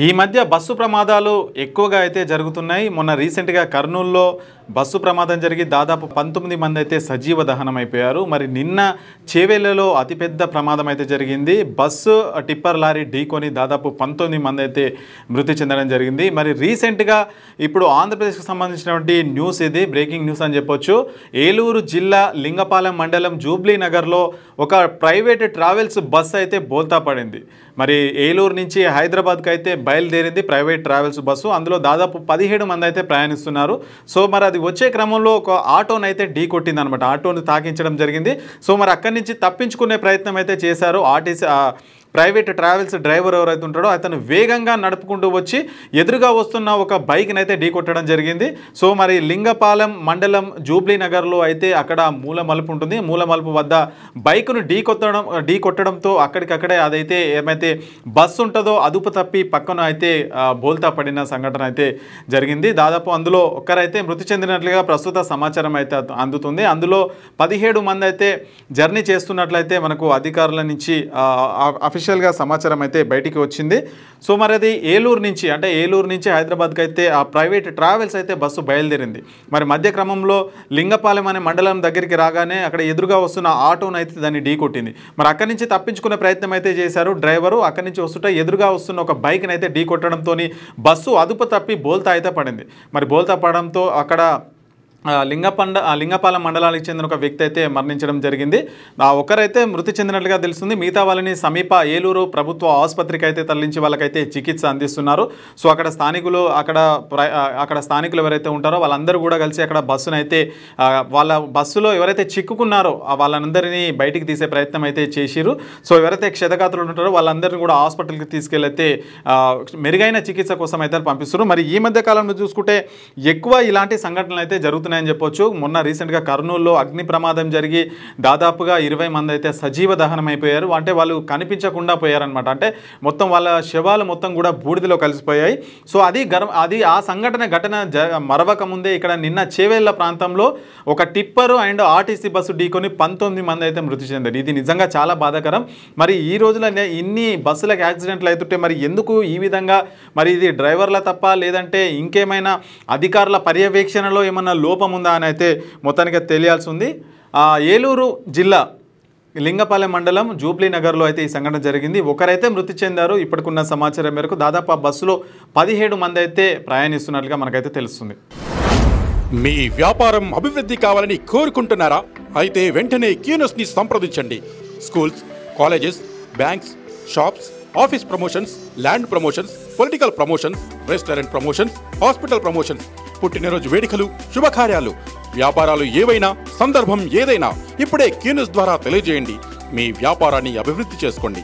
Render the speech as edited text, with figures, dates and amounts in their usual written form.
ఈ మధ్య బస్సు ప్రమాదాలు ఎక్కువగా అయితే జరుగుతున్నాయి. మొన్న రీసెంట్గా కర్నూలులో బస్సు ప్రమాదం జరిగి దాదాపు 19 మంది అయితే సజీవ దహనం అయిపోయారు. మరి నిన్న చేవెళ్లలో అతిపెద్ద ప్రమాదం అయితే జరిగింది. బస్సు టిప్పర్ లారీ ఢీకొని దాదాపు 19 మంది అయితే మృతి చెందడం జరిగింది. మరి రీసెంట్గా ఇప్పుడు ఆంధ్రప్రదేశ్కి సంబంధించినటువంటి న్యూస్, ఇది బ్రేకింగ్ న్యూస్ అని చెప్పొచ్చు. ఏలూరు జిల్లా లింగపాలెం మండలం జూబ్లీ నగర్లో ఒక ప్రైవేట్ ట్రావెల్స్ బస్సు అయితే బోల్తా పడింది. మరి ఏలూరు నుంచి హైదరాబాద్కి అయితే బయలుదేరింది ప్రైవేట్ ట్రావెల్స్ బస్సు. అందులో దాదాపు 17 మంది అయితే ప్రయాణిస్తున్నారు. సో మరి అది వచ్చే క్రమంలో ఒక ఆటోను అయితే ఢీ కొట్టింది అనమాట. ఆటోను తాకించడం జరిగింది. సో మరి అక్కడి నుంచి తప్పించుకునే ప్రయత్నం అయితే చేశారు. ప్రైవేట్ ట్రావెల్స్ డ్రైవర్ ఎవరైతే ఉంటాడో అతను వేగంగా నడుపుకుంటూ వచ్చి ఎదురుగా వస్తున్న ఒక బైక్ని అయితే ఢీ కొట్టడం జరిగింది. సో మరి లింగపాలెం మండలం జూబ్లీ నగర్లో అయితే అక్కడ మూల మలుపు ఉంటుంది. మూల మలుపు వద్ద బైక్ను ఢీ కొట్టడంతో అక్కడికక్కడే అదైతే ఏమైతే బస్సు ఉంటుందో అదుపు తప్పి పక్కన అయితే బోల్తా పడిన సంఘటన అయితే జరిగింది. దాదాపు అందులో ఒక్కరైతే మృతి చెందినట్లుగా ప్రస్తుత సమాచారం అయితే అందుతుంది. అందులో 17 మంది అయితే జర్నీ చేస్తున్నట్లయితే మనకు అధికారుల నుంచి అఫీషియల్గా సమాచారం అయితే బయటికి వచ్చింది. సో మరి అది ఏలూరు నుంచి హైదరాబాద్కి అయితే ఆ ప్రైవేట్ ట్రావెల్స్ అయితే బస్సు బయలుదేరింది. మరి మధ్య క్రమంలో లింగపాలెం అనే మండలం దగ్గరికి రాగానే అక్కడ ఎదురుగా వస్తున్న ఆటోను అయితే దాన్ని ఢీ కొట్టింది. మరి అక్కడి నుంచి తప్పించుకునే ప్రయత్నం అయితే చేశారు డ్రైవరు. అక్కడి నుంచి వస్తుంటే ఎదురుగా వస్తున్న ఒక బైక్ని అయితే ఢీ కొట్టడంతో బస్సు అదుపు తప్పి బోల్తా అయితే పడింది. మరి బోల్తా పడడంతో అక్కడ లింగపాలెం మండలానికి చెందిన ఒక వ్యక్తి అయితే మరణించడం జరిగింది. ఒకరైతే మృతి చెందినట్లుగా తెలుస్తుంది. మిగతా వాళ్ళని సమీప ఏలూరు ప్రభుత్వ ఆసుపత్రికి అయితే తరలించి వాళ్ళకైతే చికిత్స అందిస్తున్నారు. సో అక్కడ స్థానికులు ఎవరైతే ఉంటారో వాళ్ళందరూ కూడా కలిసి అక్కడ బస్సును అయితే వాళ్ళ బస్సులో ఎవరైతే చిక్కుకున్నారో వాళ్ళందరినీ బయటికి తీసే ప్రయత్నం అయితే చేసిరు. సో ఎవరైతే క్షతగాత్రులు ఉంటారో వాళ్ళందరినీ కూడా హాస్పిటల్కి తీసుకెళ్ళైతే మెరుగైన చికిత్స కోసం అయితే పంపిస్తారు. మరి ఈ మధ్య కాలంలో చూసుకుంటే ఎక్కువ ఇలాంటి సంఘటనలు అయితే జరుగుతున్నాయని చెప్పొచ్చు. మొన్న రీసెంట్గా కర్నూలులో అగ్ని ప్రమాదం జరిగి దాదాపుగా 20 మంది అయితే సజీవ దహనం అయిపోయారు. అంటే వాళ్ళు కనిపించకుండా పోయారనమాట. అంటే మొత్తం వాళ్ళ శవాలు మొత్తం కూడా బూడిదలో కలిసిపోయాయి. సో ఆ ఘటన మరవక ముందే ఇక్కడ నిన్న చేవెళ్ల ప్రాంతంలో ఒక టిప్పరు అండ్ ఆర్టీసీ బస్సు ఢీకొని 19 మంది అయితే మృతి చెందారు. ఇది నిజంగా చాలా బాధాకరం. మరి ఈ రోజులనే ఇన్ని బస్సులకు యాక్సిడెంట్లు అవుతుంటే మరి ఎందుకు ఈ విధంగా, మరి ఇది డ్రైవర్ల తప్ప లేదంటే ఇంకేమైనా అధికారుల పర్యవేక్షణలో ఏమన్నా లోపం ఉందా అని అయితే మొత్తానికి తెలియాల్సి ఉంది. ఏలూరు జిల్లా లింగపాలెం మండలం జూబ్లీ నగర్లో అయితే ఈ సంఘటన జరిగింది. ఒకరైతే మృతి చెందారు. ఇప్పటికున్న సమాచారం మేరకు దాదాపు ఆ బస్సులో 17 మంది అయితే ప్రయాణిస్తున్నట్లుగా మనకైతే తెలుస్తుంది. మీ వ్యాపారం అభివృద్ధి కావాలని కోరుకుంటున్నారా? అయితే వెంటనే క్యూనస్ని సంప్రదించండి. Schools, colleges, banks, shops, office promotions, land promotions, political promotions, restaurant promotions, hospital promotions, పుట్టినరోజు వేడుకలు, శుభకార్యాలు, వ్యాపారాలు ఏవైనా, సందర్భం ఏదైనా ఇప్పుడే క్యూనస్ ద్వారా తెలియజేయండి. మీ వ్యాపారాన్ని అభివృద్ధి చేసుకోండి.